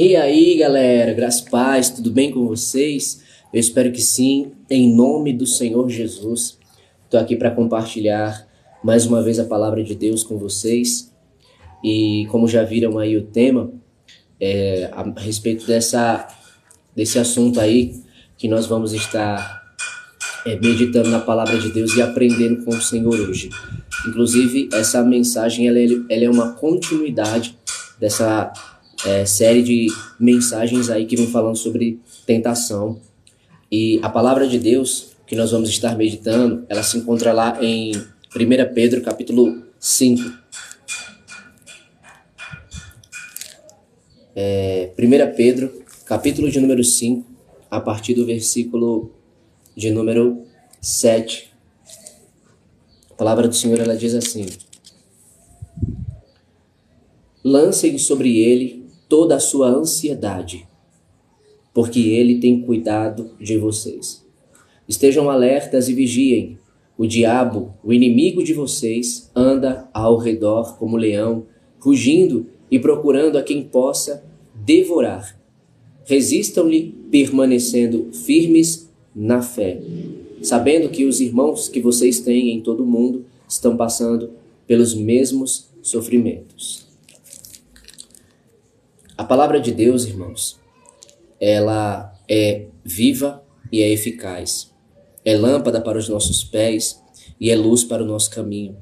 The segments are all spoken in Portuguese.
E aí, galera, graças e paz, tudo bem com vocês? Eu espero que sim, em nome do Senhor Jesus. Estou aqui para compartilhar mais uma vez a palavra de Deus com vocês. E como já viram aí o tema, a respeito desse assunto aí, que nós vamos estar meditando na palavra de Deus e aprendendo com o Senhor hoje. Inclusive, essa mensagem ela é uma continuidade dessa série de mensagens aí que vem falando sobre tentação. E a palavra de Deus que nós vamos estar meditando, ela se encontra lá em 1 Pedro capítulo 5. 1 Pedro capítulo de número 5, a partir do versículo de número 7. A palavra do Senhor ela diz assim: lancem sobre ele toda a sua ansiedade, porque ele tem cuidado de vocês. Estejam alertas e vigiem. O diabo, o inimigo de vocês, anda ao redor como leão, rugindo e procurando a quem possa devorar. Resistam-lhe, permanecendo firmes na fé, sabendo que os irmãos que vocês têm em todo o mundo estão passando pelos mesmos sofrimentos. A palavra de Deus, irmãos, ela é viva e é eficaz. É lâmpada para os nossos pés e é luz para o nosso caminho.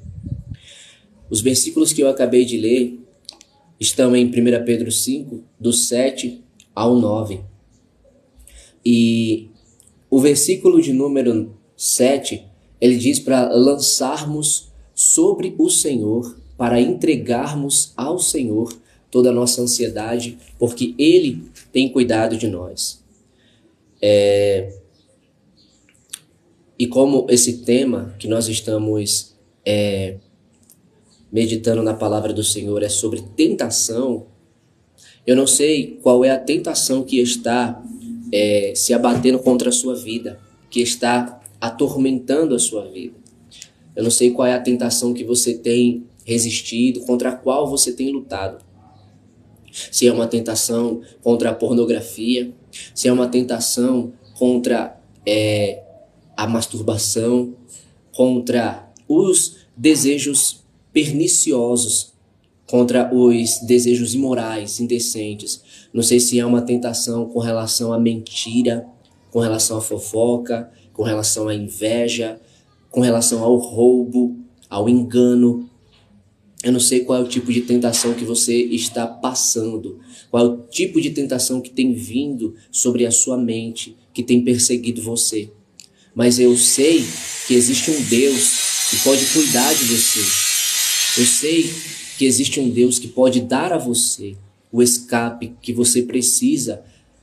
Os versículos que eu acabei de ler estão em 1 Pedro 5, do 7 ao 9. E o versículo de número 7, ele diz para lançarmos sobre o Senhor, para entregarmos ao Senhor toda a nossa ansiedade, porque Ele tem cuidado de nós. E como esse tema que nós estamos meditando na palavra do Senhor é sobre tentação, eu não sei qual é a tentação que está se abatendo contra a sua vida, que está atormentando a sua vida. Eu não sei qual é a tentação que você tem resistido, contra a qual você tem lutado. Se é uma tentação contra a pornografia, se é uma tentação contra a masturbação, contra os desejos perniciosos, contra os desejos imorais, indecentes. Não sei se é uma tentação com relação à mentira, com relação à fofoca, com relação à inveja, com relação ao roubo, ao engano. Eu não sei qual é o tipo de tentação que você está passando, qual é o tipo de tentação que tem vindo sobre a sua mente, que tem perseguido você. Mas eu sei que existe um Deus que pode cuidar de você. Eu sei que existe um Deus que pode dar a você o escape que você precisa,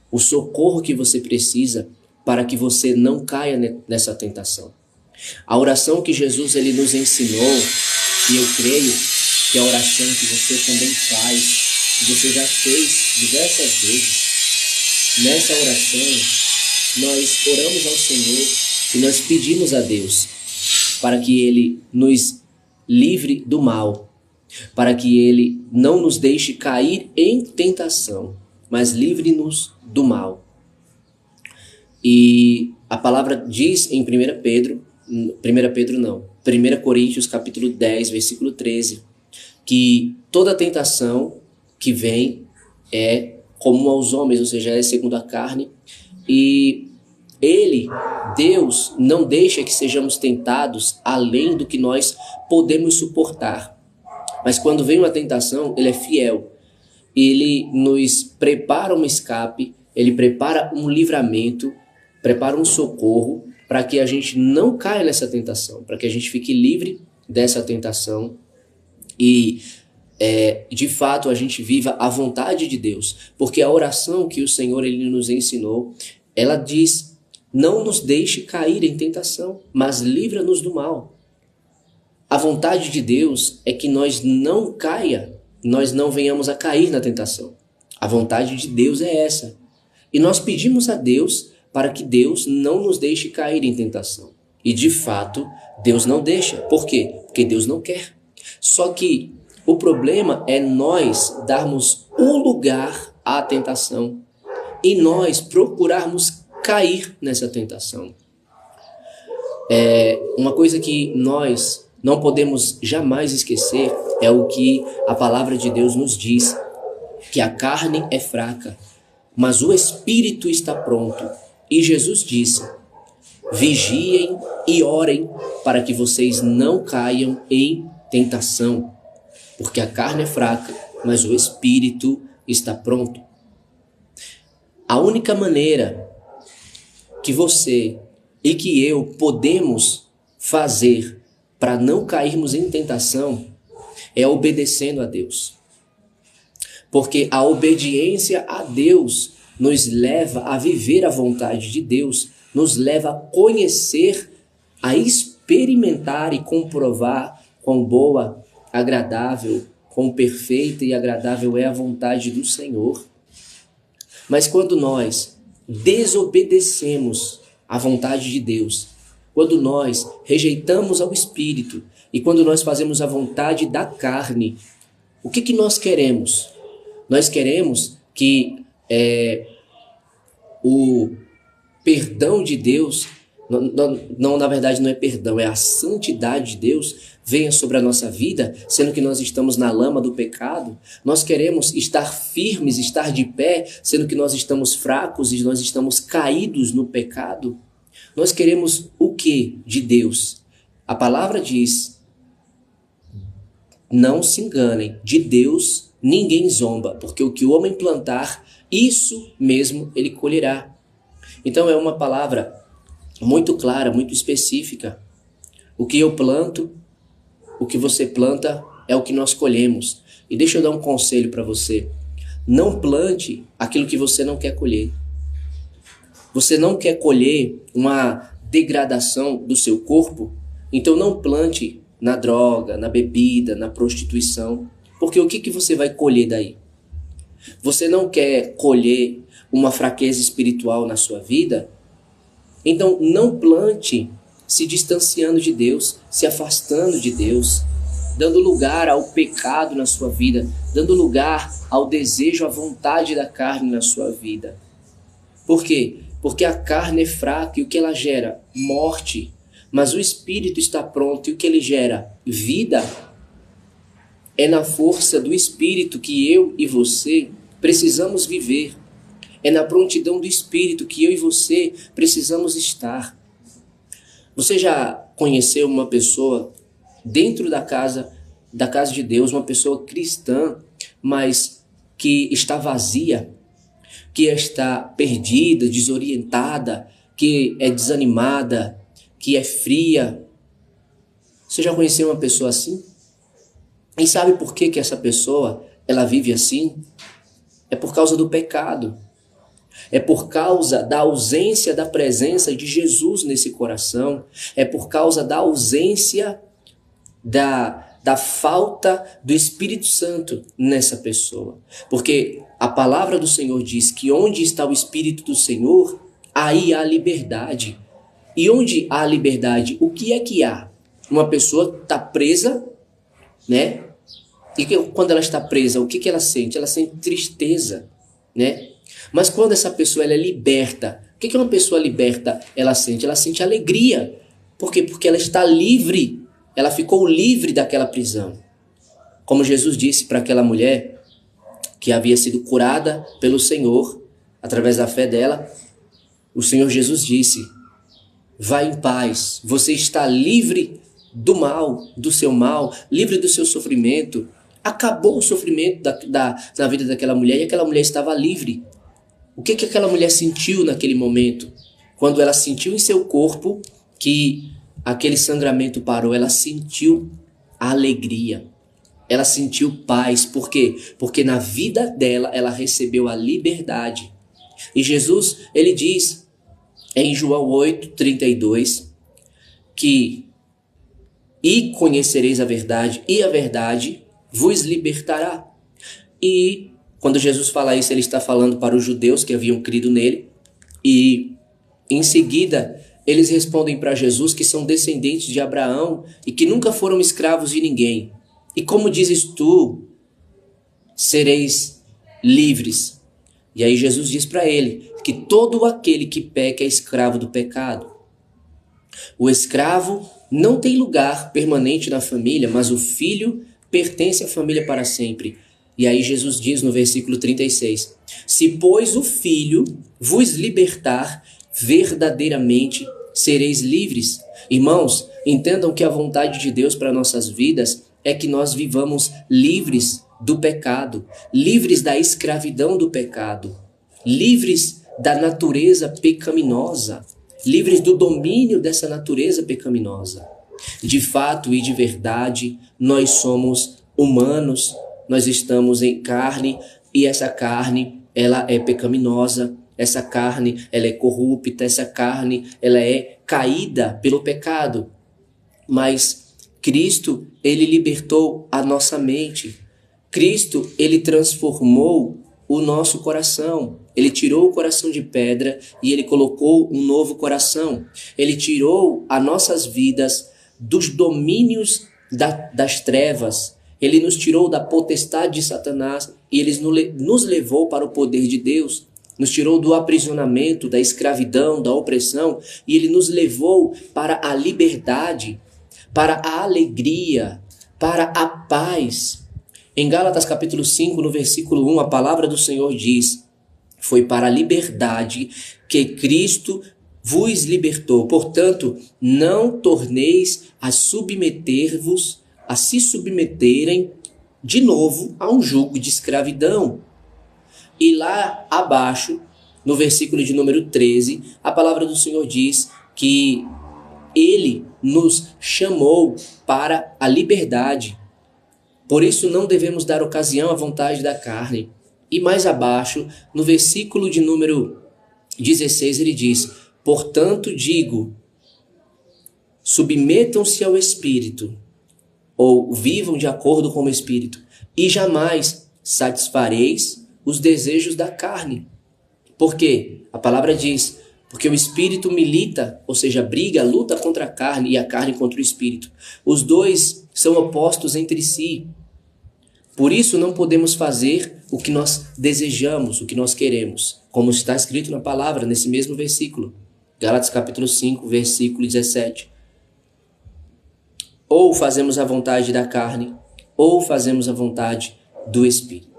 o socorro que você precisa para que você não caia nessa tentação. A oração que Jesus ele nos ensinou, e eu creio que é a oração que você também faz, que você já fez diversas vezes. Nessa oração, nós oramos ao Senhor e nós pedimos a Deus para que Ele nos livre do mal, para que Ele não nos deixe cair em tentação, mas livre-nos do mal. E a palavra diz em 1 Coríntios capítulo 10, versículo 13, que toda tentação que vem é comum aos homens, ou seja, é segundo a carne, e Deus, não deixa que sejamos tentados além do que nós podemos suportar. Mas quando vem uma tentação, Ele é fiel. Ele nos prepara um escape, Ele prepara um livramento, prepara um socorro para que a gente não caia nessa tentação, para que a gente fique livre dessa tentação e de fato a gente viva a vontade de Deus. Porque a oração que o Senhor ele nos ensinou, ela diz: não nos deixe cair em tentação, mas livra-nos do mal. A vontade de Deus é que nós não venhamos a cair na tentação. A vontade de Deus é essa. E nós pedimos a Deus para que Deus não nos deixe cair em tentação. E de fato, Deus não deixa. Por quê? Porque Deus não quer. Só que o problema é nós darmos o lugar à tentação e nós procurarmos cair nessa tentação. Uma coisa que nós não podemos jamais esquecer é o que a palavra de Deus nos diz, que a carne é fraca, mas o espírito está pronto. E Jesus disse: vigiem e orem para que vocês não caiam em tentação, porque a carne é fraca, mas o espírito está pronto. A única maneira que você e que eu podemos fazer para não cairmos em tentação é obedecendo a Deus. Porque a obediência a Deus nos leva a viver a vontade de Deus, nos leva a conhecer, a experimentar e comprovar quão boa, agradável, quão perfeita e agradável é a vontade do Senhor. Mas quando nós desobedecemos à vontade de Deus, quando nós rejeitamos ao Espírito e quando nós fazemos a vontade da carne, o que nós queremos? Nós queremos que o perdão de Deus, não, na verdade não é perdão, é a santidade de Deus venha sobre a nossa vida, sendo que nós estamos na lama do pecado. Nós queremos estar firmes, estar de pé, sendo que nós estamos fracos e nós estamos caídos no pecado. Nós queremos o que de Deus? A palavra diz: não se enganem, de Deus ninguém zomba, porque o que o homem plantar, isso mesmo ele colherá. Então é uma palavra muito clara, muito específica. O que eu planto, o que você planta é o que nós colhemos. E deixa eu dar um conselho para você. Não plante aquilo que você não quer colher. Você não quer colher uma degradação do seu corpo? Então não plante na droga, na bebida, na prostituição. Porque o que você vai colher daí? Você não quer colher uma fraqueza espiritual na sua vida? Então não plante se distanciando de Deus, se afastando de Deus, dando lugar ao pecado na sua vida, dando lugar ao desejo, à vontade da carne na sua vida. Por quê? Porque a carne é fraca e o que ela gera? Morte. Mas o Espírito está pronto e o que ele gera? Vida. É na força do Espírito que eu e você precisamos viver. É na prontidão do Espírito que eu e você precisamos estar. Você já conheceu uma pessoa dentro da casa de Deus, uma pessoa cristã, mas que está vazia, que está perdida, desorientada, que é desanimada, que é fria? Você já conheceu uma pessoa assim? E sabe por que essa pessoa ela vive assim? É por causa do pecado. É por causa da ausência da presença de Jesus nesse coração. É por causa da ausência da falta do Espírito Santo nessa pessoa. Porque a palavra do Senhor diz que onde está o Espírito do Senhor, aí há liberdade. E onde há liberdade, o que é que há? Uma pessoa está presa, né? E quando ela está presa, o que ela sente? Ela sente tristeza, né? Mas quando essa pessoa ela é liberta, o que uma pessoa liberta ela sente? Ela sente alegria. Por quê? Porque ela está livre. Ela ficou livre daquela prisão. Como Jesus disse para aquela mulher que havia sido curada pelo Senhor, através da fé dela, o Senhor Jesus disse: vá em paz, você está livre do mal, do seu mal, livre do seu sofrimento. Acabou o sofrimento na vida daquela mulher e aquela mulher estava livre. O que aquela mulher sentiu naquele momento? Quando ela sentiu em seu corpo que aquele sangramento parou, ela sentiu alegria, ela sentiu paz. Por quê? Porque na vida dela ela recebeu a liberdade. E Jesus, ele diz em João 8:32 que e conhecereis a verdade e a verdade vos libertará. E quando Jesus fala isso, ele está falando para os judeus que haviam crido nele. E em seguida, eles respondem para Jesus que são descendentes de Abraão e que nunca foram escravos de ninguém. E como dizes tu, sereis livres. E aí Jesus diz para ele que todo aquele que peca é escravo do pecado. O escravo não tem lugar permanente na família, mas o filho pertence à família para sempre. E aí Jesus diz no versículo 36, se pois o filho vos libertar, verdadeiramente sereis livres. Irmãos, entendam que a vontade de Deus para nossas vidas é que nós vivamos livres do pecado, livres da escravidão do pecado, livres da natureza pecaminosa, livres do domínio dessa natureza pecaminosa. De fato e de verdade, nós somos humanos, nós estamos em carne e essa carne, ela é pecaminosa, essa carne, ela é corrupta, essa carne, ela é caída pelo pecado. Mas Cristo, ele libertou a nossa mente. Cristo, ele transformou o nosso coração. Ele tirou o coração de pedra e ele colocou um novo coração. Ele tirou as nossas vidas dos domínios das trevas. Ele nos tirou da potestade de Satanás e ele nos levou para o poder de Deus. Nos tirou do aprisionamento, da escravidão, da opressão e ele nos levou para a liberdade, para a alegria, para a paz. Em Gálatas capítulo 5, no versículo 1, a palavra do Senhor diz: foi para a liberdade que Cristo vos libertou. Portanto, não torneis a se submeterem de novo a um jugo de escravidão. E lá abaixo, no versículo de número 13, a palavra do Senhor diz que Ele nos chamou para a liberdade. Por isso não devemos dar ocasião à vontade da carne. E mais abaixo, no versículo de número 16, ele diz: portanto digo, submetam-se ao Espírito, ou vivam de acordo com o Espírito, e jamais satisfareis os desejos da carne. Por quê? A palavra diz, porque o Espírito milita, ou seja, briga, luta contra a carne e a carne contra o Espírito. Os dois são opostos entre si. Por isso não podemos fazer o que nós desejamos, o que nós queremos, como está escrito na palavra, nesse mesmo versículo. Gálatas capítulo 5, versículo 17. Ou fazemos a vontade da carne, ou fazemos a vontade do Espírito.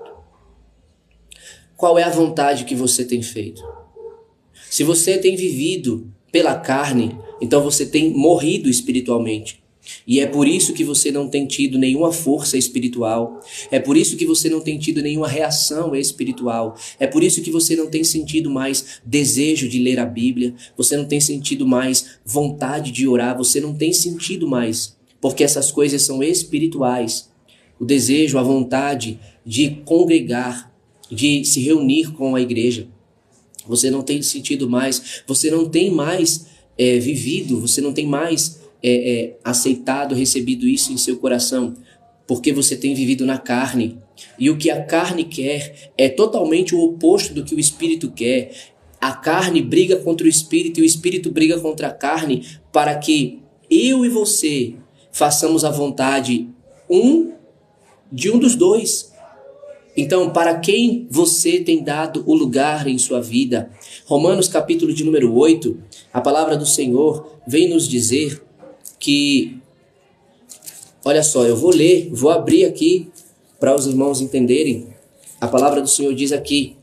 Qual é a vontade que você tem feito? Se você tem vivido pela carne, então você tem morrido espiritualmente. E é por isso que você não tem tido nenhuma força espiritual. É por isso que você não tem tido nenhuma reação espiritual. É por isso que você não tem sentido mais desejo de ler a Bíblia. Você não tem sentido mais vontade de orar. Você não tem sentido mais. Porque essas coisas são espirituais. O desejo, a vontade de congregar, de se reunir com a igreja. Você não tem sentido mais. Você não tem mais vivido. Você não tem mais aceitado, recebido isso em seu coração, porque você tem vivido na carne. E o que a carne quer é totalmente o oposto do que o Espírito quer. A carne briga contra o Espírito e o Espírito briga contra a carne para que eu e você façamos a vontade de um dos dois. Então, para quem você tem dado o lugar em sua vida? Romanos capítulo de número 8, a palavra do Senhor vem nos dizer que, olha só, eu vou abrir aqui para os irmãos entenderem. A palavra do Senhor diz aqui,